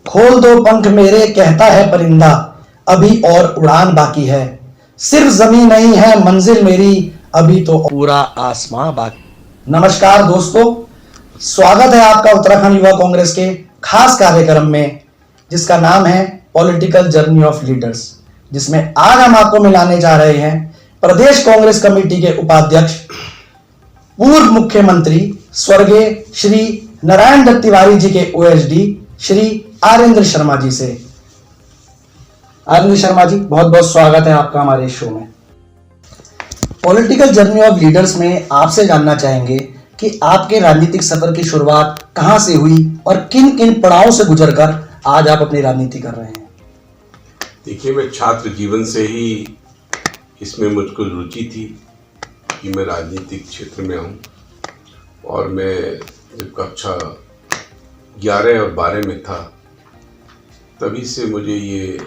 खोल दो पंख मेरे कहता है परिंदा, अभी और उड़ान बाकी है। सिर्फ जमीन नहीं है मंजिल मेरी, अभी तो पूरा आसमां बाकी। नमस्कार दोस्तों, स्वागत है आपका उत्तराखंड युवा कांग्रेस के खास कार्यक्रम में, जिसका नाम है पॉलिटिकल जर्नी ऑफ लीडर्स, जिसमें आज हम आपको मिलाने जा रहे हैं प्रदेश कांग्रेस कमेटी के उपाध्यक्ष, पूर्व मुख्यमंत्री स्वर्गीय श्री नारायण दत्त तिवारी जी के ओएसडी श्री आरेंद्र शर्मा जी से। आरेंद्र शर्मा जी, बहुत बहुत स्वागत है आपका हमारे शो में। पॉलिटिकल जर्नी ऑफ लीडर्स में आपसे जानना चाहेंगे कि आपके राजनीतिक सफर की शुरुआत कहां से हुई और किन किन पड़ावों से गुजरकर आज आप अपनी राजनीति कर रहे हैं। देखिए, मैं छात्र जीवन से ही इसमें मुझको रुचि थी कि मैं राजनीतिक क्षेत्र में आऊं, और मैं जब कक्षा 11 और 12 में था तभी से मुझे ये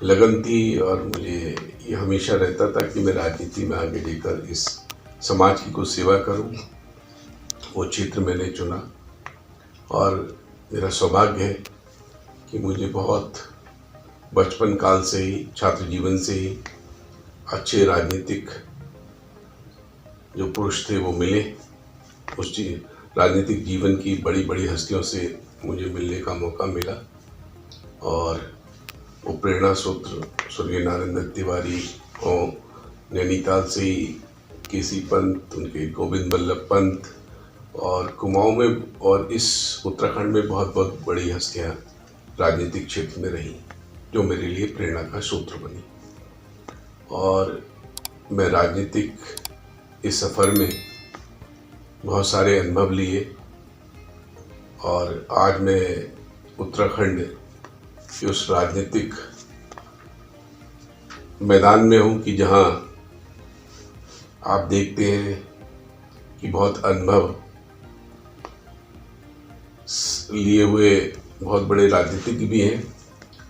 लगन थी, और मुझे ये हमेशा रहता था कि मैं राजनीति में आगे लेकर इस समाज की कुछ सेवा करूं। वो क्षेत्र मैंने चुना, और मेरा सौभाग्य है कि मुझे बहुत बचपन काल से ही, छात्र जीवन से ही अच्छे राजनीतिक जो पुरुष थे वो मिले। उस राजनीतिक जीवन की बड़ी बड़ी हस्तियों से मुझे मिलने का मौका मिला, और वो प्रेरणा सूत्र स्वर्गीय नारायण दत्त तिवारी और नैनीताल से ही केसी पंत, उनके गोविंद वल्लभ पंत, और कुमाऊं में और इस उत्तराखंड में बहुत बहुत बड़ी हस्तियां राजनीतिक क्षेत्र में रहीं, जो मेरे लिए प्रेरणा का सूत्र बनी। और मैं राजनीतिक इस सफ़र में बहुत सारे अनुभव लिए, और आज मैं उत्तराखंड के उस राजनीतिक मैदान में हूँ कि जहाँ आप देखते हैं कि बहुत अनुभव लिए हुए बहुत बड़े राजनीतिक भी हैं,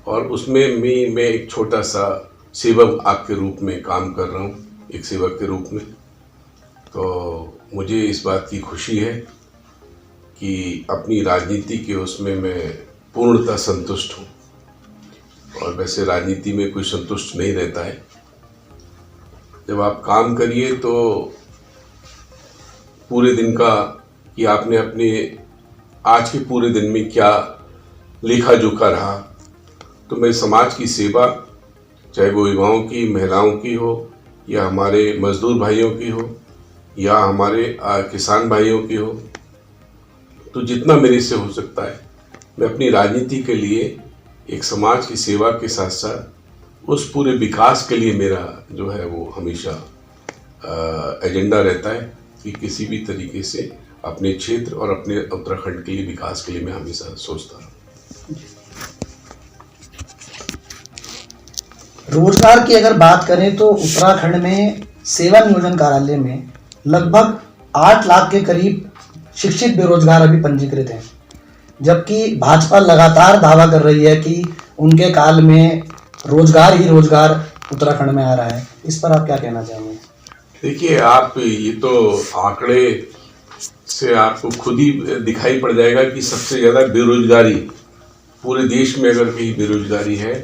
और उसमें मैं एक छोटा सा सेवक आपके रूप में काम कर रहा हूँ, एक सेवक के रूप में। तो मुझे इस बात की खुशी है कि अपनी राजनीति के उसमें मैं पूर्णतः संतुष्ट हूँ। और वैसे राजनीति में कोई संतुष्ट नहीं रहता है। जब आप काम करिए तो पूरे दिन का कि आपने अपने आज के पूरे दिन में क्या लेखा जोखा रहा, तो मैं समाज की सेवा, चाहे वो युवाओं की, महिलाओं की हो, या हमारे मजदूर भाइयों की हो, या हमारे किसान भाइयों की हो, तो जितना मेरे से हो सकता है मैं अपनी राजनीति के लिए एक समाज की सेवा के साथ साथ उस पूरे विकास के लिए मेरा जो है वो हमेशा एजेंडा रहता है कि किसी भी तरीके से अपने क्षेत्र और अपने उत्तराखंड के लिए विकास के लिए मैं हमेशा सोचता हूँ। रोजगार की अगर बात करें तो उत्तराखंड में सेवा नियोजन कार्यालय में लगभग 8 लाख के करीब शिक्षित बेरोजगार अभी पंजीकृत हैं, जबकि भाजपा लगातार दावा कर रही है कि उनके काल में रोजगार ही रोजगार उत्तराखंड में आ रहा है। इस पर आप क्या कहना चाहेंगे? देखिए, आप ये तो आंकड़े से आपको खुद ही दिखाई पड़ जाएगा कि सबसे ज़्यादा बेरोजगारी पूरे देश में अगर कहीं बेरोजगारी है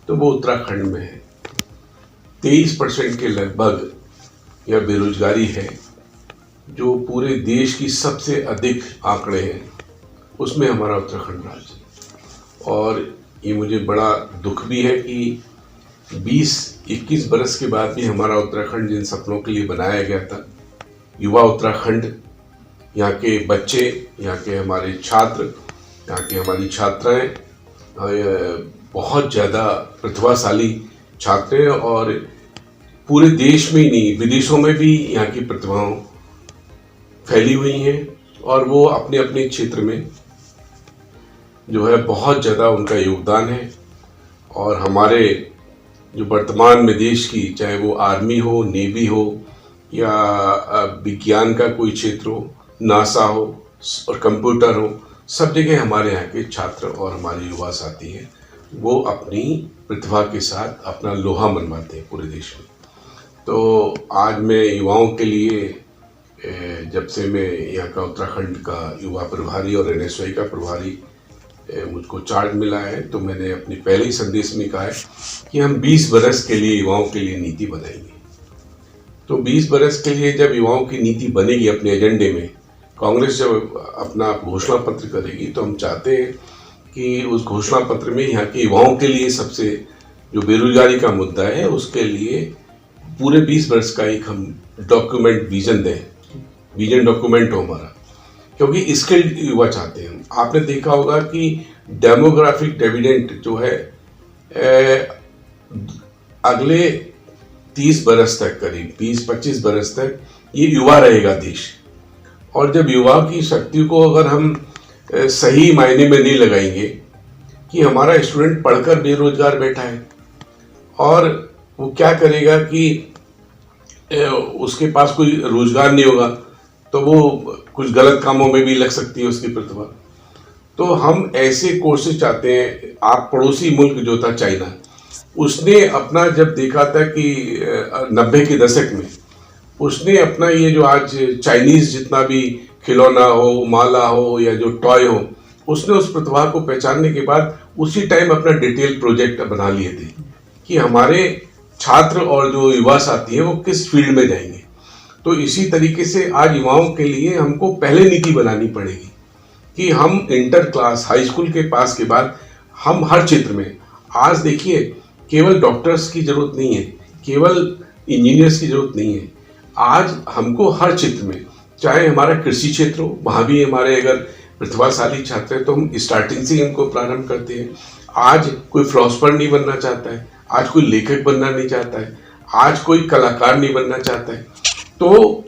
तो वो उत्तराखंड में है। 23% के लगभग यह बेरोजगारी है, जो पूरे देश की सबसे अधिक आंकड़े हैं, उसमें हमारा उत्तराखंड राज्य है। और ये मुझे बड़ा दुख भी है कि 20-21 बरस के बाद भी हमारा उत्तराखंड जिन सपनों के लिए बनाया गया था, युवा उत्तराखंड, यहाँ के बच्चे, यहाँ के हमारे छात्र, यहाँ की हमारी छात्राएं, बहुत ज़्यादा प्रतिभाशाली छात्र हैं, और पूरे देश में ही नहीं विदेशों में भी यहाँ की प्रतिभाओं फैली हुई हैं, और वो अपने अपने क्षेत्र में जो है बहुत ज़्यादा उनका योगदान है। और हमारे जो वर्तमान में देश की, चाहे वो आर्मी हो, नेवी हो, या विज्ञान का कोई क्षेत्र हो, नासा हो और कंप्यूटर हो, सब जगह हमारे यहाँ के छात्र और हमारे युवा साथी हैं, वो अपनी प्रतिभा के साथ अपना लोहा मनवाते हैं पूरे देश में। तो आज मैं युवाओं के लिए, जब से मैं यहाँ का उत्तराखंड का युवा प्रभारी और NSY का प्रभारी मुझको चार्ज मिला है, तो मैंने अपने पहले ही संदेश में कहा है कि हम 20 बरस के लिए युवाओं के लिए नीति बनाएंगे। तो 20 बरस के लिए जब युवाओं की नीति बनेगी अपने एजेंडे में, कांग्रेस जब अपना घोषणा पत्र करेगी, तो हम चाहते हैं कि उस घोषणा पत्र में यहाँ के युवाओं के लिए सबसे जो बेरोजगारी का मुद्दा है उसके लिए पूरे 20 वर्ष का एक हम डॉक्यूमेंट विजन दें, विजन डॉक्यूमेंट हो हमारा, क्योंकि स्किल्ड युवा चाहते हैं हम। आपने देखा होगा कि डेमोग्राफिक डिविडेंड जो है अगले 30 बरस तक, करीब 20-25 बरस तक ये युवा रहेगा देश। और जब युवा की शक्ति को अगर हम सही मायने में नहीं लगाएंगे कि हमारा स्टूडेंट पढ़कर बेरोजगार बैठा है और वो क्या करेगा कि उसके पास कोई रोजगार नहीं होगा, तो वो कुछ गलत कामों में भी लग सकती है उसकी प्रतिभा। तो हम ऐसे कोर्सेज चाहते हैं। आप पड़ोसी मुल्क जो था चाइना, उसने अपना जब देखा था कि 90 के दशक में उसने अपना ये जो आज चाइनीज जितना भी खिलौना हो, माला हो या जो टॉय हो, उसने उस प्रतिभा को पहचानने के बाद उसी टाइम अपना डिटेल प्रोजेक्ट बना लिए थे कि हमारे छात्र और जो युवा साथी हैं वो किस फील्ड में जाएंगे। तो इसी तरीके से आज युवाओं के लिए हमको पहले नीति बनानी पड़ेगी कि हम इंटर क्लास हाई स्कूल के पास के बाद हम हर क्षेत्र में, आज देखिए केवल डॉक्टर्स की जरूरत नहीं है, केवल इंजीनियर्स की जरूरत नहीं है, आज हमको हर क्षेत्र में, चाहे हमारा कृषि क्षेत्र हो, वहाँ भी हमारे अगर प्रतिभाशाली छात्र हैं तो हम स्टार्टिंग से ही उनको प्रारंभ करते हैं। आज कोई फिलोसफर नहीं बनना चाहता है, आज कोई लेखक बनना नहीं चाहता है, आज कोई कलाकार नहीं बनना चाहता है, तो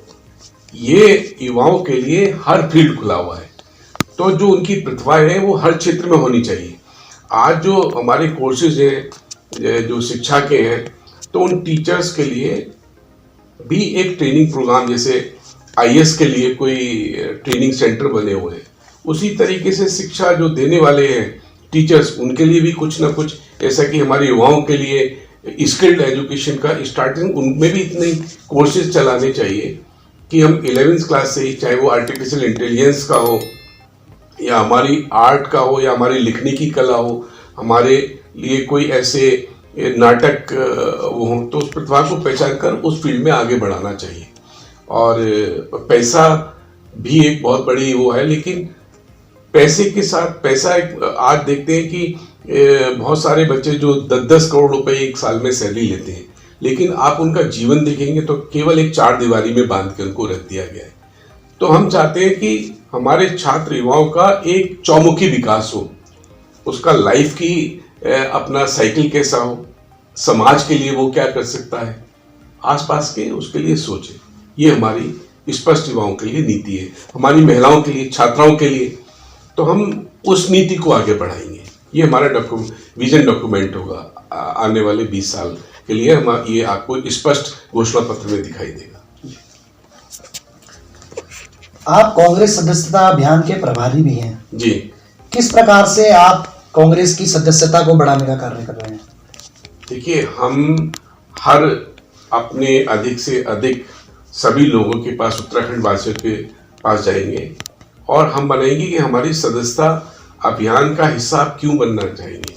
ये युवाओं के लिए हर फील्ड खुला हुआ है। तो जो उनकी प्रतिभाएं हैं वो हर क्षेत्र में होनी चाहिए। आज जो हमारे कोर्सेज हैं जो शिक्षा के हैं, तो उन टीचर्स के लिए भी एक ट्रेनिंग प्रोग्राम, जैसे आईएएस के लिए कोई ट्रेनिंग सेंटर बने हुए हैं, उसी तरीके से शिक्षा जो देने वाले हैं टीचर्स, उनके लिए भी कुछ ना कुछ ऐसा कि हमारे युवाओं के लिए स्किल्ड एजुकेशन का स्टार्टिंग उनमें भी इतने कोर्सेज चलाने चाहिए कि हम 11th क्लास से ही, चाहे वो आर्टिफिशियल इंटेलिजेंस का हो या हमारी आर्ट का हो या हमारी लिखने की कला हो, हमारे लिए कोई ऐसे नाटक वो हो, तो उस प्रतिभा को पहचान कर उस फील्ड में आगे बढ़ाना चाहिए। और पैसा भी एक बहुत बड़ी वो है, लेकिन पैसे के साथ पैसा एक, आज देखते हैं कि बहुत सारे बच्चे जो 10-10 करोड़ रुपए एक साल में सैलरी लेते हैं, लेकिन आप उनका जीवन देखेंगे तो केवल एक चार दीवारी में बांध के उनको रख दिया गया है। तो हम चाहते हैं कि हमारे छात्र युवाओं का एक चौमुखी विकास हो, उसका लाइफ की अपना साइकिल कैसा हो, समाज के लिए वो क्या कर सकता है, आसपास के उसके लिए सोचे। ये हमारी स्पष्ट युवाओं के लिए नीति है, हमारी महिलाओं के लिए, छात्राओं के लिए। तो हम उस नीति को आगे बढ़ाएंगे। ये हमारा विजन डॉक्यूमेंट होगा आने वाले 20 साल के लिए। हम ये आपको स्पष्ट घोषणा पत्र में दिखाई देगा। आप कांग्रेस सदस्यता अभियान के प्रभारी भी हैं जी। किस प्रकार से आप कांग्रेस की सदस्यता को बढ़ाने का कार्य कर रहे हैं? देखिए, हम हर अपने अधिक से अधिक सभी लोगों के पास, उत्तराखंड वासियों के पास जाएंगे और हम बनाएंगे कि हमारी सदस्यता अभियान का हिस्सा आप क्यों बनना चाहेंगे।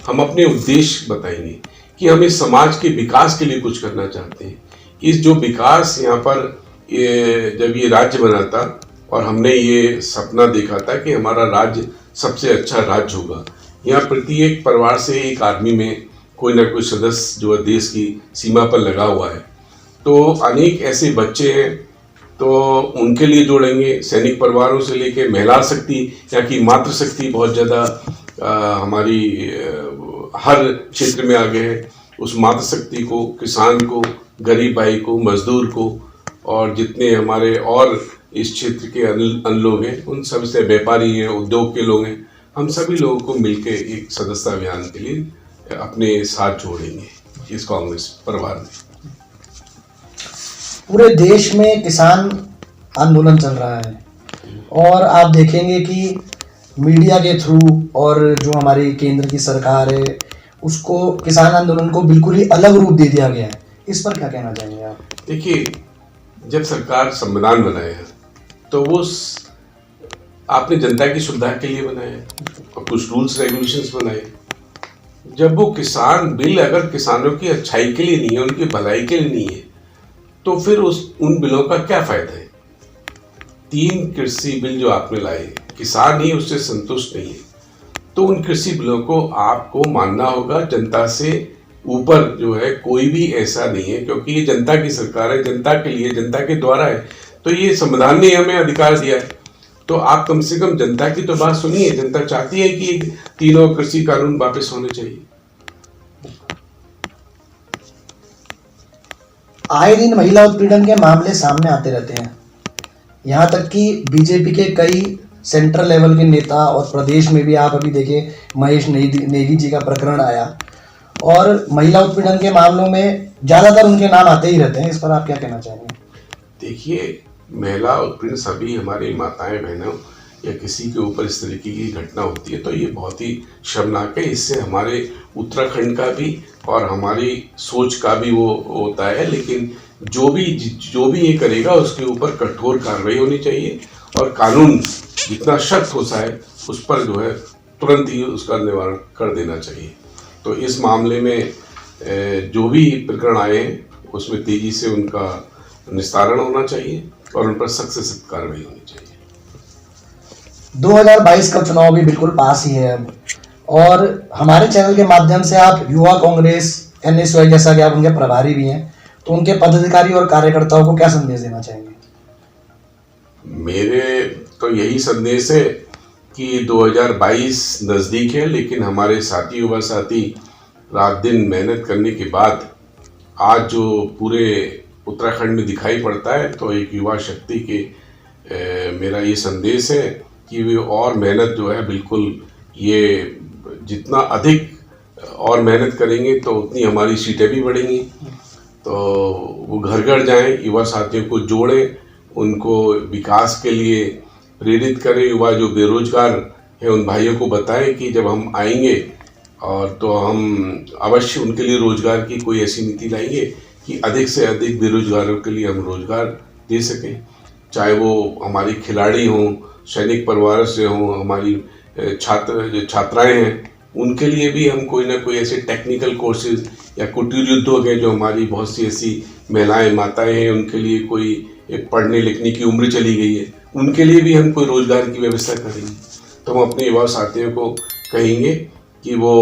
हम अपने उद्देश्य बताएंगे कि हम इस समाज के विकास के लिए कुछ करना चाहते हैं। इस जो विकास यहाँ पर जब ये राज्य बना था और हमने ये सपना देखा था कि हमारा राज्य सबसे अच्छा राज्य होगा, यहाँ प्रत्येक परिवार से एक आर्मी में कोई ना कोई सदस्य जो देश की सीमा पर लगा हुआ है, तो अनेक ऐसे बच्चे हैं, तो उनके लिए जोड़ेंगे। सैनिक परिवारों से लेके महिला शक्ति, यहाँ की मातृ शक्ति बहुत ज़्यादा हमारी हर क्षेत्र में आगे है। उस मातृ शक्ति को, किसान को, गरीब भाई को, मजदूर को और जितने हमारे और इस क्षेत्र के अन्य लोग हैं, उन सब से, व्यापारी हैं, उद्योग के लोग हैं, हम सभी लोगों को मिलके एक सदस्यता अभियान के लिए अपने साथ जोड़ेंगे इस कांग्रेस परिवार में। पूरे देश में किसान आंदोलन चल रहा है और आप देखेंगे कि मीडिया के थ्रू और जो हमारी केंद्र की सरकार है उसको किसान आंदोलन को बिल्कुल ही अलग रूप दे दिया गया है। इस पर क्या कहना चाहेंगे आप? देखिए, जब सरकार संविधान बनाए हैं तो वो आपने जनता की सुविधा के लिए बनाया और कुछ रूल्स रेगुलेशंस बनाए। जब वो किसान बिल अगर किसानों की अच्छाई के लिए नहीं है, उनकी भलाई के लिए नहीं है, तो फिर उन बिलों का क्या फायदा है? 3 कृषि बिल जो आपने लाए, किसान ही उससे संतुष्ट नहीं है, तो उन कृषि बिलों को आपको मानना होगा। जनता से ऊपर जो है कोई भी ऐसा नहीं है, क्योंकि ये जनता की सरकार है, जनता के लिए, जनता के द्वारा है। तो ये संविधान ने हमें अधिकार दिया है, तो आप कम से कम जनता की तो बात सुनिए। जनता चाहती है कि तीनों कृषि कानून वापस होने चाहिए। आए दिन महिला उत्पीड़न के मामले सामने आते रहते हैं। यहाँ तक कि बीजेपी के कई सेंट्रल लेवल के नेता और प्रदेश में भी आप अभी देखें, महेश नेगी जी का प्रकरण आया और महिला उत्पीड़न के मामलों में ज़्यादातर उनके नाम आते ही रहते हैं। इस पर आप क्या कहना चाहेंगे? देखिए, महिला उत्पीड़न सभी हमारी माताएं बहनों या किसी के ऊपर इस तरीके की घटना होती है तो ये बहुत ही शर्मनाक है। इससे हमारे उत्तराखंड का भी और हमारी सोच का भी वो होता है। लेकिन जो भी ये करेगा उसके ऊपर कठोर कार्रवाई होनी चाहिए और कानून जितना सख्त होता है उस पर जो है तुरंत ही उसका निवारण कर देना चाहिए। तो इस मामले में जो भी प्रकरण आए हैं उसमें तेजी से उनका निस्तारण होना चाहिए और उन पर सख्त से सख्त कार्रवाई होनी चाहिए। 2022 का चुनाव भी बिल्कुल पास ही है अब, और हमारे चैनल के माध्यम से आप युवा कांग्रेस NSY जैसा कि आप उनके प्रभारी भी हैं, तो उनके पदाधिकारी और कार्यकर्ताओं को क्या संदेश देना चाहेंगे? मेरे तो यही संदेश है कि 2022 नज़दीक है, लेकिन हमारे साथी युवा साथी रात दिन मेहनत करने के बाद आज जो पूरे उत्तराखंड में दिखाई पड़ता है, तो एक युवा शक्ति के मेरा ये संदेश है कि वे और मेहनत जो है बिल्कुल, ये जितना अधिक और मेहनत करेंगे तो उतनी हमारी सीटें भी बढ़ेंगी। तो वो घर घर जाएं, युवा साथियों को जोड़ें, उनको विकास के लिए प्रेरित करें। युवा जो बेरोजगार हैं उन भाइयों को बताएं कि जब हम आएंगे और तो हम अवश्य उनके लिए रोजगार की कोई ऐसी नीति लाएंगे कि अधिक से अधिक बेरोजगारों के लिए हम रोजगार दे सकें। चाहे वो हमारी खिलाड़ी हों, सैनिक परिवार से हों, हमारी छात्राएं हैं, उनके लिए भी हम कोई ना कोई ऐसे टेक्निकल कोर्सेज या कुटीर उद्योग है जो हमारी बहुत सी ऐसी महिलाएं माताएं हैं उनके लिए कोई एक पढ़ने लिखने की उम्र चली गई है, उनके लिए भी हम कोई रोजगार की व्यवस्था करेंगे। तो हम अपने युवा साथियों को कहेंगे कि वो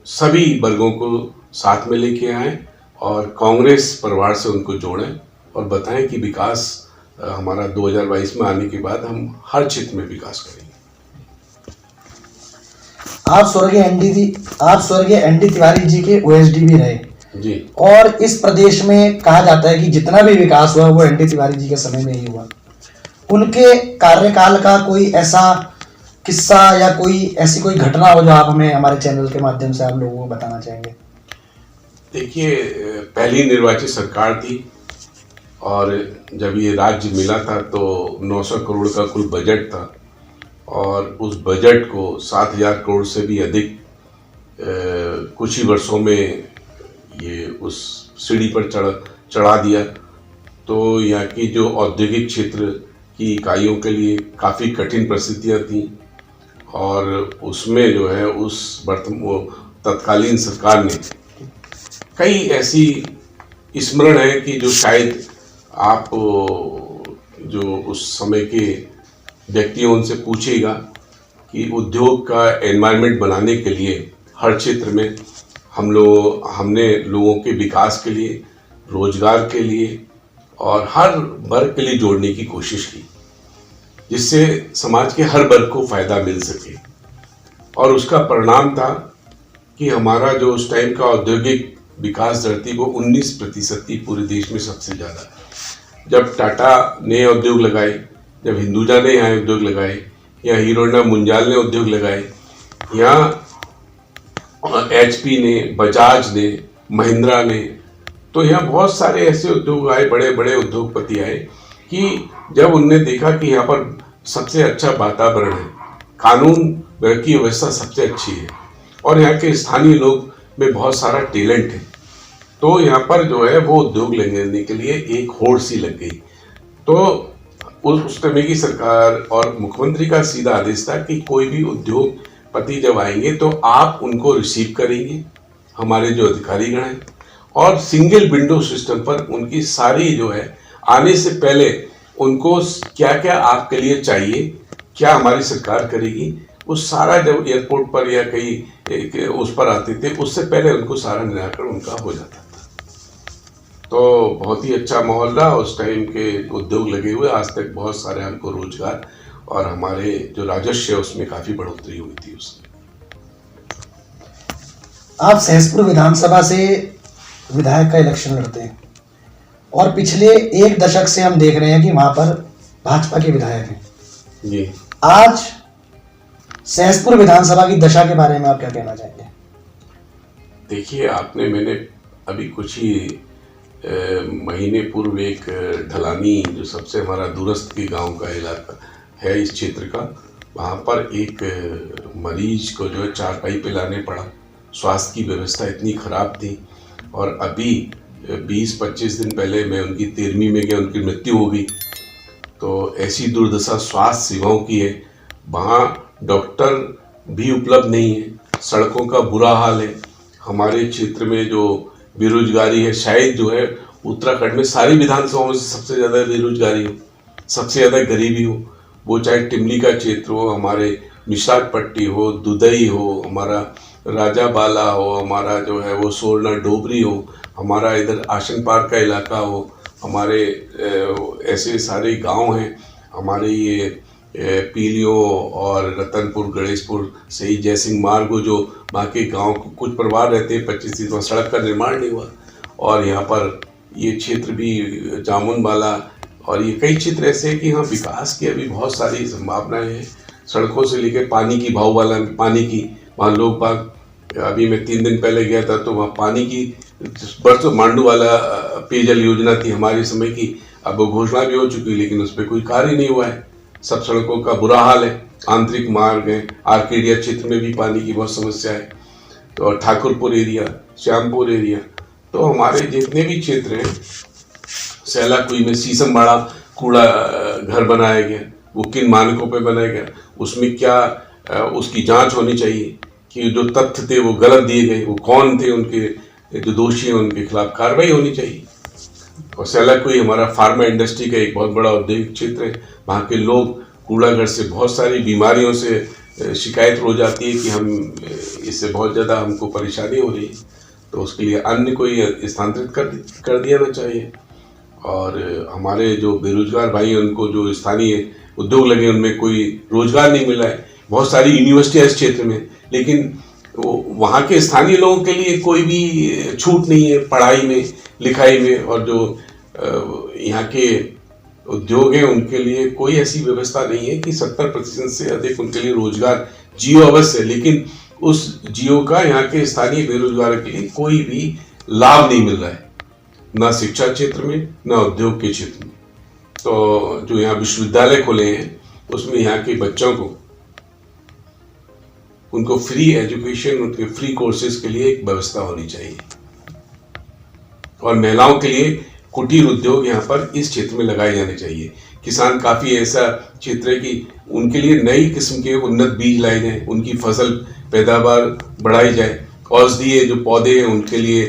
सभी वर्गों को साथ में लेके आएं और कांग्रेस परिवार से उनको जोड़ें और बताएं कि विकास हमारा 2022 में आने के बाद हम हर क्षेत्र में विकास करेंगे। आप स्वर्गीय ND तिवारी जी के OSD भी रहे जी, और इस प्रदेश में कहा जाता है कि जितना भी विकास हुआ वो ND तिवारी जी के समय में ही हुआ। उनके कार्यकाल का कोई ऐसा किस्सा या कोई ऐसी कोई घटना हो जो आप हमें हमारे चैनल के माध्यम से आप लोगों को बताना चाहेंगे? देखिए, पहली निर्वाचित सरकार थी और जब ये राज्य मिला था तो 900 करोड़ का कुल बजट था और उस बजट को 7,000 करोड़ से भी अधिक कुछ ही वर्षों में ये उस सीढ़ी पर चढ़ा दिया। तो यहाँ की जो औद्योगिक क्षेत्र की इकाइयों के लिए काफ़ी कठिन परिस्थितियाँ थीं और उसमें जो है उस तत्कालीन सरकार ने कई ऐसी स्मरण है कि जो शायद आप जो उस समय के व्यक्तियों उनसे पूछेगा कि उद्योग का एनवायरनमेंट बनाने के लिए हर क्षेत्र में हमने लोगों के विकास के लिए, रोजगार के लिए और हर वर्ग के लिए जोड़ने की कोशिश की, जिससे समाज के हर वर्ग को फायदा मिल सके। और उसका परिणाम था कि हमारा जो उस टाइम का औद्योगिक विकास दर थी वो 19% थी, पूरे देश में सबसे ज़्यादा। जब टाटा ने उद्योग लगाए, जब हिंदुजा ने यहाँ उद्योग लगाए, या हीरो होंडा मुंजाल ने उद्योग लगाए, यहाँ HP ने, बजाज ने, महिंद्रा ने, तो यहाँ बहुत सारे ऐसे उद्योग आए, बड़े बड़े उद्योगपति आए कि जब उनने देखा कि यहाँ पर सबसे अच्छा वातावरण है, कानून की व्यवस्था सबसे अच्छी है और यहाँ के स्थानीय लोग में बहुत सारा टैलेंट है, तो यहाँ पर जो है वो उद्योग लगाने के लिए एक होड़ सी लग गई। तो उस समय की सरकार और मुख्यमंत्री का सीधा आदेश था कि कोई भी उद्योगपति जब आएंगे तो आप उनको रिसीव करेंगे, हमारे जो अधिकारीगण हैं, और सिंगल विंडो सिस्टम पर उनकी सारी जो है आने से पहले उनको क्या क्या आपके लिए चाहिए, क्या हमारी सरकार करेगी, वो सारा जब एयरपोर्ट पर या कहीं उस पर आते थे उससे पहले उनको सारा निराकरण उनका हो जाता था। तो बहुत ही अच्छा माहौल रहा उस टाइम के उद्योग लगे हुए, आज तक बहुत सारे हमको रोजगार और हमारे जो राजस्व है उसमें काफी बढ़ोतरी हुई थी उसमें। आप सहसपुर विधानसभा से विधायक का इलेक्शन लड़ते हैं और पिछले एक दशक से हम देख रहे हैं कि वहां पर भाजपा के विधायक हैं जी। आज सहसपुर विधानसभा की दशा के बारे में आप क्या कहना चाहेंगे? देखिए, मैंने अभी कुछ ही महीने पूर्व एक ढलानी, जो सबसे हमारा दूरस्थ के गांव का इलाका है इस क्षेत्र का, वहाँ पर एक मरीज को जो है चारपाई पे लाने पड़ा। स्वास्थ्य की व्यवस्था इतनी खराब थी और अभी 20-25 दिन पहले मैं उनकी 13वीं में गया, उनकी मृत्यु हो गई। तो ऐसी दुर्दशा स्वास्थ्य सेवाओं की है, वहाँ डॉक्टर भी उपलब्ध नहीं है, सड़कों का बुरा हाल है। हमारे क्षेत्र में जो बेरोजगारी है, शायद जो है उत्तराखंड में सारी विधानसभाओं में से सबसे ज़्यादा बेरोजगारी हो, सबसे ज़्यादा गरीबी हो, वो चाहे टिमली का क्षेत्र हो, हमारे मिसाक पट्टी हो, दुदई हो, हमारा राजा बाला हो, हमारा जो है वो सोरना डोबरी हो, हमारा इधर आशन पार्क का इलाका हो, हमारे ऐसे सारे गांव हैं, हमारे ये पीलियो और रतनपुर, गणेशपुर से ही जयसिंह मार्ग हो, जो बाकी गांव कुछ परिवार रहते हैं 25-30, वहाँ सड़क का निर्माण नहीं हुआ। और यहाँ पर ये क्षेत्र भी जामुन वाला और ये कई क्षेत्र ऐसे हैं कि हाँ विकास की अभी बहुत सारी संभावनाएं हैं। सड़कों से लेकर पानी की भाव वाला, पानी की वहाँ लोग बाग, अभी मैं 3 दिन पहले गया था तो वहाँ पानी की बरसों मांडू वाला पेयजल योजना थी हमारे समय की, अब घोषणा भी हो चुकी लेकिन उस पर कोई कार्य नहीं हुआ है। सब सड़कों का बुरा हाल है, आंतरिक मार्ग है, आर्केडिया क्षेत्र में भी पानी की बहुत समस्या है, तो ठाकुरपुर एरिया, श्यामपुर एरिया, तो हमारे जितने भी क्षेत्र हैं, सैलाकुई में शीशमबाड़ा कूड़ा घर बनाया गया, वो किन मानकों पे बनाया गया, उसमें क्या उसकी जांच होनी चाहिए कि जो तथ्य थे वो गलत दिए गए, वो कौन थे, उनके जो दोषी हैं उनके खिलाफ कार्रवाई होनी चाहिए। और सैलाकुई हमारा फार्मा इंडस्ट्री का एक बहुत बड़ा औद्योगिक क्षेत्र है, वहाँ के लोग कूड़ाघर से बहुत सारी बीमारियों से शिकायत हो जाती है कि हम इससे बहुत ज़्यादा हमको परेशानी हो रही है, तो उसके लिए अन्य कोई स्थानांतरित कर दिया ना चाहिए। और हमारे जो बेरोजगार भाई हैं उनको जो स्थानीय उद्योग लगे उनमें कोई रोजगार नहीं मिला है। बहुत सारी यूनिवर्सिटियाँ इस क्षेत्र में, लेकिन वहाँ के स्थानीय लोगों के लिए कोई भी छूट नहीं है पढ़ाई में, लिखाई में, और जो यहाँ के उद्योग हैं उनके लिए कोई ऐसी व्यवस्था नहीं है कि 70% से अधिक उनके लिए रोजगार जियो अवश्य है, लेकिन उस जियो का यहाँ के स्थानीय बेरोजगारों के लिए कोई भी लाभ नहीं मिल रहा है, ना शिक्षा क्षेत्र में, ना उद्योग के क्षेत्र में। तो जो यहाँ विश्वविद्यालय खुले हैं उसमें यहाँ के बच्चों को, उनको फ्री एजुकेशन, उनके फ्री कोर्सेज के लिए एक व्यवस्था होनी चाहिए। और महिलाओं के लिए कुटीर उद्योग यहाँ पर इस क्षेत्र में लगाए जाने चाहिए। किसान काफ़ी ऐसा क्षेत्र है कि उनके लिए नई किस्म के उन्नत बीज लाए जाएं, उनकी फसल पैदावार बढ़ाई जाए। औषधीय जो पौधे हैं उनके लिए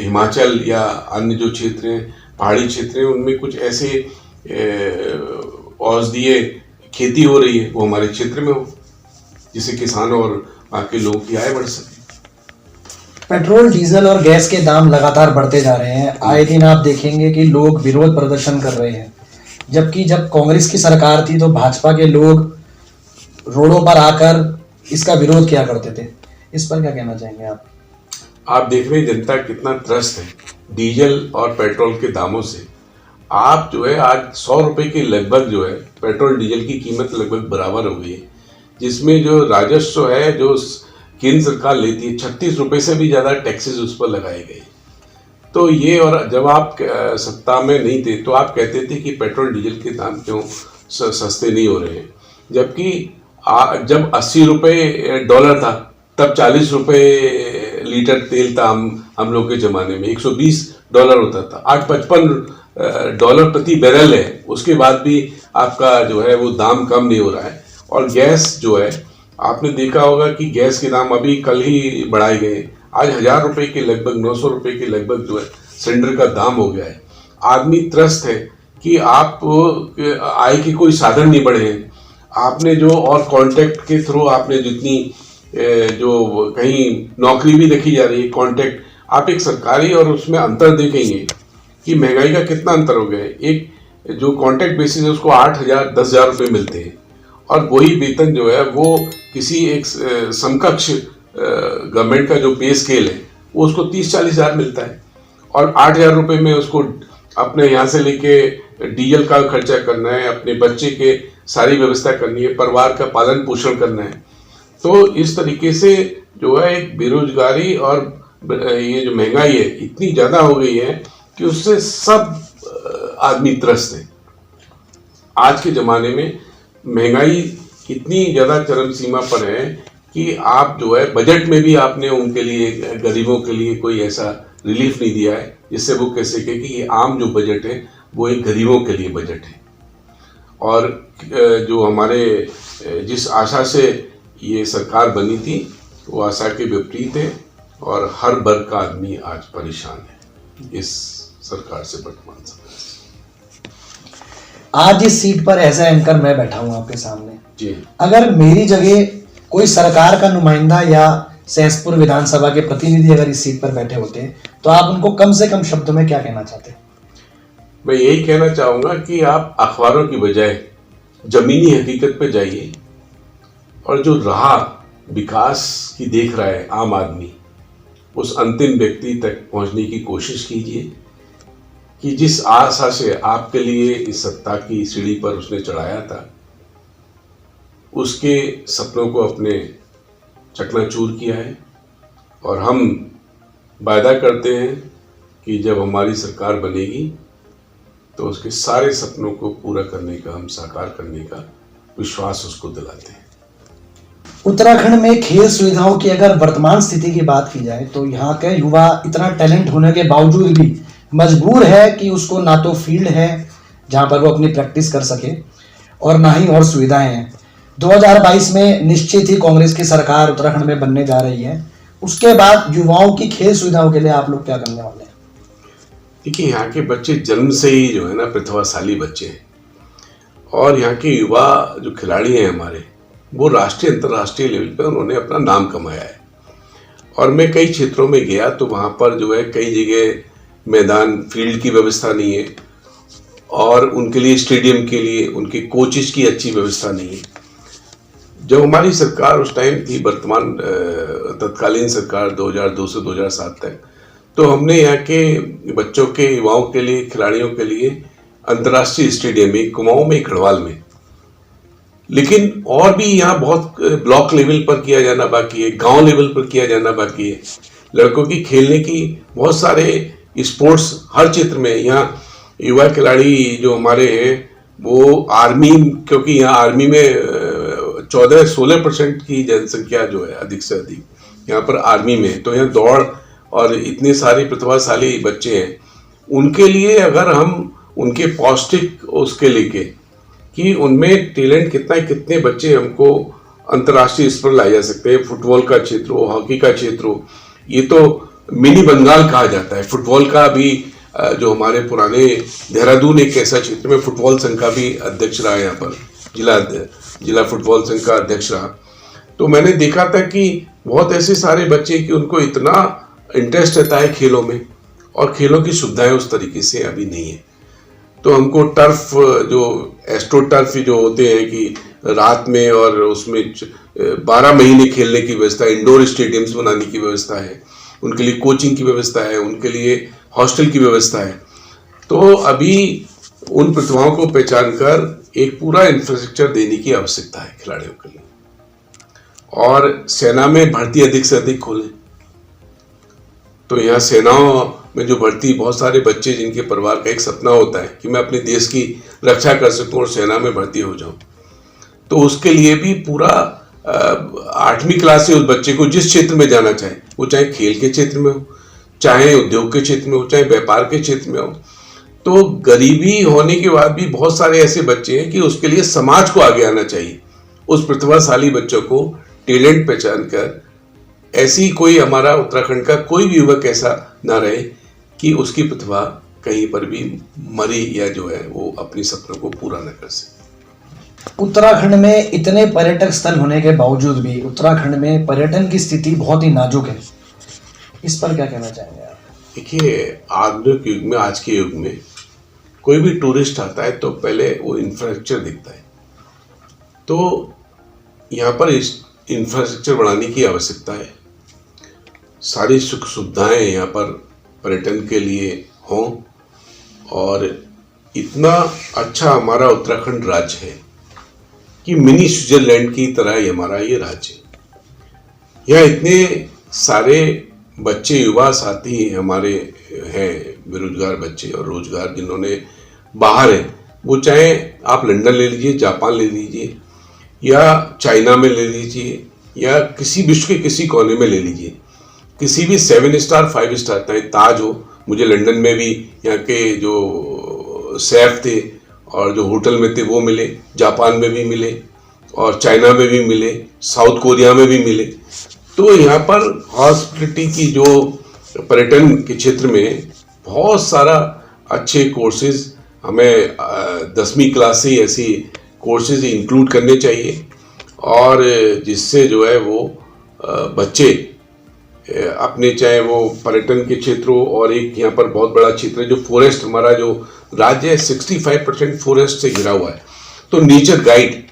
हिमाचल या अन्य जो क्षेत्र हैं, पहाड़ी क्षेत्र हैं, उनमें कुछ ऐसे औषधीय खेती हो रही है वो हमारे क्षेत्र में हो, जिससे किसानों और बाकी लोगों की आय बढ़ सके। पेट्रोल, डीजल और गैस के दाम लगातार बढ़ते जा रहे हैं। आए दिन आप देखेंगे कि लोग विरोध प्रदर्शन कर रहे हैं, जबकि जब कांग्रेस की सरकार थी तो भाजपा के लोग रोडों पर आकर इसका विरोध किया करते थे। इस पर क्या कहना चाहेंगे आप? आप देख रहे हैं जनता कितना त्रस्त है डीजल और पेट्रोल के दामों से। आप जो है आज 100 रुपए के लगभग जो है पेट्रोल डीजल की कीमत लगभग बराबर हो गई है, जिसमें जो राजस्व है जो केंद्र सरकार लेती है 36 रुपए से भी ज़्यादा टैक्सेस उस पर लगाए गए। तो ये, और जब आप सत्ता में नहीं थे तो आप कहते थे कि पेट्रोल डीजल के दाम क्यों सस्ते नहीं हो रहे हैं, जबकि जब 80 रुपये डॉलर था तब 40 रुपये लीटर तेल था हम लोग के ज़माने में, $120 होता था। आज 55 डॉलर प्रति बैरल है, उसके बाद भी आपका जो है वो दाम कम नहीं हो रहा है। और गैस जो है, आपने देखा होगा कि गैस के दाम अभी कल ही बढ़ाए गए, आज 1000 रुपए के लगभग, 900 रुपए के लगभग जो है सिलेंडर का दाम हो गया है। आदमी त्रस्त है कि आप आय के कोई साधन नहीं बढ़े हैं। आपने जो और कांटेक्ट के थ्रू आपने जितनी जो कहीं नौकरी भी देखी जा रही है, कांटेक्ट, आप एक सरकारी और उसमें अंतर देखेंगे कि महंगाई का कितना अंतर हो गया है। एक जो कांटेक्ट बेसिस है उसको 8000 10,000 रुपये मिलते हैं, और वही वेतन जो है वो किसी एक समकक्ष गवर्नमेंट का जो पे स्केल है वो उसको 30-40 हजार मिलता है। और 8,000 रुपये में उसको अपने यहाँ से लेके डीजल का खर्चा करना है, अपने बच्चे के सारी व्यवस्था करनी है, परिवार का पालन पोषण करना है। तो इस तरीके से जो है एक बेरोजगारी और ये जो महंगाई है इतनी ज़्यादा हो गई है कि उससे सब आदमी त्रस्त है। आज के ज़माने में महंगाई इतनी ज़्यादा चरम सीमा पर है कि आप जो है बजट में भी आपने उनके लिए, गरीबों के लिए कोई ऐसा रिलीफ नहीं दिया है जिससे वो कह सके कि ये आम जो बजट है वो एक गरीबों के लिए बजट है। और जो हमारे जिस आशा से ये सरकार बनी थी वो आशा के विपरीत है, और हर वर्ग का आदमी आज परेशान है इस सरकार से, वर्तमान समय से। आज इस सीट पर ऐसा एंकर मैं बैठा हूं आपके सामने जी, अगर मेरी जगह कोई सरकार का नुमाइंदा या सहसपुर विधानसभा के प्रतिनिधि अगर इस सीट पर बैठे होते तो आप उनको कम से कम शब्दों में क्या कहना चाहते? मैं यही कहना चाहूँगा कि आप अखबारों की बजाय जमीनी हकीकत पे जाइए, और जो राह विकास की देख रहा है आम आदमी, उस अंतिम व्यक्ति तक पहुंचने की कोशिश कीजिए कि जिस आशा से आपके लिए इस सत्ता की सीढ़ी पर उसने चढ़ाया था, उसके सपनों को अपने चकनाचूर किया है। और हम वायदा करते हैं कि जब हमारी सरकार बनेगी तो उसके सारे सपनों को पूरा करने का, हम साकार करने का विश्वास उसको दिलाते हैं। उत्तराखंड में खेल सुविधाओं की अगर वर्तमान स्थिति की बात की जाए तो यहाँ के युवा इतना टैलेंट होने के बावजूद भी मजबूर है कि उसको ना तो फील्ड है जहाँ पर वो अपनी प्रैक्टिस कर सके और ना ही और सुविधाएं हैं। 2022 में निश्चित ही कांग्रेस की सरकार उत्तराखंड में बनने जा रही है, उसके बाद युवाओं की खेल सुविधाओं के लिए आप लोग क्या करने वाले हैं? देखिए, यहाँ के बच्चे जन्म से ही जो है ना प्रतिभाशाली बच्चे हैं, और यहाँ के युवा जो खिलाड़ी हैं हमारे, वो राष्ट्रीय अंतर्राष्ट्रीय लेवल पे उन्होंने अपना नाम कमाया है। और मैं कई क्षेत्रों में गया तो वहाँ पर जो है कई जगह मैदान, फील्ड की व्यवस्था नहीं है, और उनके लिए स्टेडियम के लिए उनके कोचेस की अच्छी व्यवस्था नहीं है। जब हमारी सरकार उस टाइम थी, वर्तमान तत्कालीन सरकार 2002 से 2007 तक, तो हमने यहाँ के बच्चों के, युवाओं के लिए, खिलाड़ियों के लिए अंतर्राष्ट्रीय स्टेडियम, एक कुमाऊं में, एक गढ़वाल में, लेकिन और भी यहाँ बहुत ब्लॉक लेवल पर किया जाना बाकी है, गांव लेवल पर किया जाना बाकी है। लड़कों की खेलने की बहुत सारे स्पोर्ट्स हर क्षेत्र में, यहाँ युवा खिलाड़ी जो हमारे हैं वो आर्मी, क्योंकि यहाँ आर्मी में 14-16% की जनसंख्या जो है अधिक से अधिक यहाँ पर आर्मी में, तो यहाँ दौड़ और इतने सारे प्रतिभाशाली बच्चे हैं, उनके लिए अगर हम उनके पौष्टिक उसके लेके कि उनमें टैलेंट कितना है, कितने बच्चे हमको अंतर्राष्ट्रीय स्तर पर लाए जा सकते हैं। फुटबॉल का क्षेत्र हो, हॉकी का क्षेत्र हो, ये तो मिनी बंगाल कहा जाता है। फुटबॉल का भी जो हमारे पुराने देहरादून एक ऐसा क्षेत्र में फुटबॉल संघ का भी अध्यक्ष रहा, यहाँ पर जिला फुटबॉल संघ का अध्यक्ष रहा, तो मैंने देखा था कि बहुत ऐसे सारे बच्चे कि उनको इतना इंटरेस्ट रहता है खेलों में, और खेलों की सुविधाएं उस तरीके से अभी नहीं है। तो हमको टर्फ, जो एस्ट्रो टर्फ जो होते हैं कि रात में, और उसमें 12 महीने खेलने की व्यवस्था, इंडोर स्टेडियम्स बनाने की व्यवस्था है, उनके लिए कोचिंग की व्यवस्था है, उनके लिए हॉस्टल की व्यवस्था है। तो अभी उन प्रतिभाओं को पहचान कर एक पूरा इंफ्रास्ट्रक्चर देने की आवश्यकता है खिलाड़ियों के लिए, और सेना में भर्ती अधिक से अधिक खोलें। तो यहाँ सेनाओं में जो भर्ती, बहुत सारे बच्चे जिनके परिवार का एक सपना होता है कि मैं अपने देश की रक्षा कर सकूं और सेना में भर्ती हो जाऊं, तो उसके लिए भी पूरा 8वीं क्लास से उस बच्चे को जिस क्षेत्र में जाना चाहे, वो चाहे खेल के क्षेत्र में हो, चाहे उद्योग के क्षेत्र में हो, चाहे व्यापार के क्षेत्र में हो, तो गरीबी होने के बाद भी बहुत सारे ऐसे बच्चे हैं कि उसके लिए समाज को आगे आना चाहिए। उस प्रतिभाशाली बच्चों को टैलेंट पहचान कर, ऐसी कोई हमारा उत्तराखंड का कोई भी युवक ऐसा ना रहे कि उसकी प्रतिभा कहीं पर भी मरी या जो है वो अपनी सपनों को पूरा न कर सके। उत्तराखंड में इतने पर्यटक स्थल होने के बावजूद भी उत्तराखंड में पर्यटन की स्थिति बहुत ही नाजुक है। इस पर क्या कहना चाहेंगे आप? देखिए, आधुनिक युग में, आज के युग में कोई भी टूरिस्ट आता है तो पहले वो इंफ्रास्ट्रक्चर दिखता है। तो यहाँ पर इस इंफ्रास्ट्रक्चर बढ़ाने की आवश्यकता है। सारी सुख सुविधाएं यहाँ पर पर्यटन के लिए हों, और इतना अच्छा हमारा उत्तराखंड राज्य है कि मिनी स्विट्जरलैंड की तरह ही हमारा ये राज्य है। यहाँ इतने सारे बच्चे, युवा साथी हमारे हैं, बेरोजगार बच्चे और रोजगार जिन्होंने बाहर हैं, वो चाहे आप लंदन ले लीजिए, जापान ले लीजिए, या चाइना में ले लीजिए, या किसी विश्व के किसी कोने में ले लीजिए, किसी भी 7 स्टार 5 स्टार चाहे ताज हो। मुझे लंदन में भी यहाँ के जो शेफ थे और जो होटल में थे वो मिले, जापान में भी मिले, और चाइना में भी मिले, साउथ कोरिया में भी मिले। तो यहाँ पर हॉस्पिटलिटी की जो पर्यटन के क्षेत्र में बहुत सारा अच्छे कोर्सेज हमें 10वीं क्लास से ऐसी कोर्सेज इंक्लूड करने चाहिए, और जिससे जो है वो बच्चे अपने, चाहे वो पर्यटन के क्षेत्र हो, और एक यहाँ पर बहुत बड़ा क्षेत्र है जो फॉरेस्ट, हमारा जो राज्य है 65% फॉरेस्ट से घिरा हुआ है। तो नेचर गाइड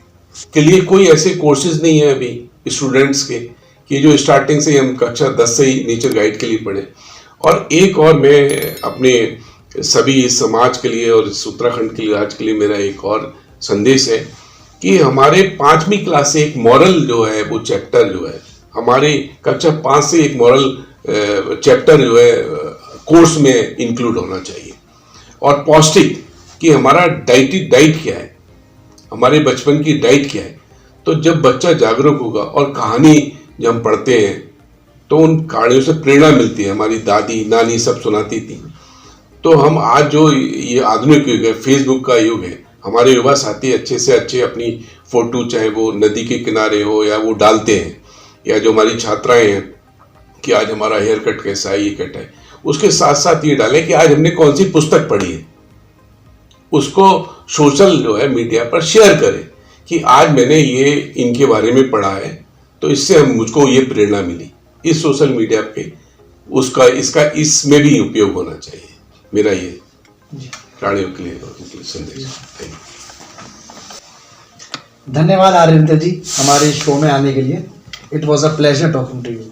के लिए कोई ऐसे कोर्सेज नहीं है अभी स्टूडेंट्स के कि जो स्टार्टिंग से हम कक्षा 10 से ही नेचर गाइड के लिए पढ़े। और एक और मैं अपने सभी समाज के लिए और उत्तराखंड के राज्य के लिए मेरा एक और संदेश है कि हमारे 5वीं क्लास से एक मॉरल जो है वो चैप्टर जो है, हमारी कक्षा 5 से एक मॉरल चैप्टर जो है कोर्स में इंक्लूड होना चाहिए। और पौष्टिक कि हमारा डाइट क्या है, हमारे बचपन की डाइट क्या है। तो जब बच्चा जागरूक होगा, और कहानी जब हम पढ़ते हैं तो उन कहानियों से प्रेरणा मिलती है। हमारी दादी नानी सब सुनाती थी। तो हम आज जो ये आधुनिक युग है, फेसबुक का युग है, हमारे युवा साथी अच्छे से अच्छे अपनी फोटो, चाहे वो नदी के किनारे हो या वो डालते हैं, या जो हमारी छात्राएं हैं कि आज हमारा हेयर कट कैसा है, ये कट है, उसके साथ साथ ये डालें कि आज हमने कौन सी पुस्तक पढ़ी है। उसको सोशल जो है मीडिया पर शेयर करें कि आज मैंने ये इनके बारे में पढ़ा है, तो इससे मुझको ये प्रेरणा मिली। इस सोशल मीडिया पे इसका इसमें भी उपयोग होना चाहिए। मेरा ये प्राणियों के लिए संदेश। धन्यवाद आर्यन जी हमारे शो में आने के लिए। It was a pleasure talking to you.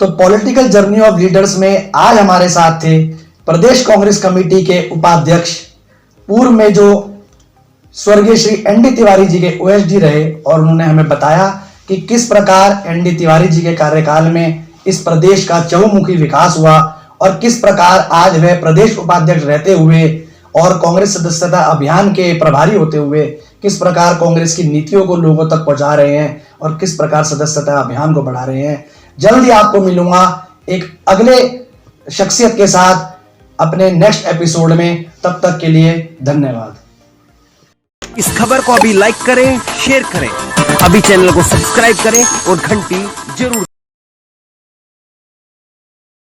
तो पॉलिटिकल जर्नी ऑफ लीडर्स में आज हमारे साथ थे प्रदेश कांग्रेस कमेटी के उपाध्यक्ष, पूर्व में जो स्वर्गीय श्री एनडी तिवारी जी के ओएसडी रहे, और उन्होंने हमें बताया कि किस प्रकार एनडी तिवारी जी के कार्यकाल में इस प्रदेश का चहुमुखी विकास हुआ, और किस प्रकार आज वह प्रदेश उपाध्यक्ष रहते हुए और कांग्रेस सदस्यता अभियान के प्रभारी होते हुए किस प्रकार कांग्रेस की नीतियों को लोगों तक पहुंचा रहे हैं, और किस प्रकार सदस्यता अभियान को बढ़ा रहे हैं। जल्दी आपको मिलूंगा एक अगले शख्सियत के साथ अपने नेक्स्ट एपिसोड में। तब तक के लिए धन्यवाद। इस खबर को अभी लाइक करें, शेयर करें, अभी चैनल को सब्सक्राइब करें और घंटी जरूर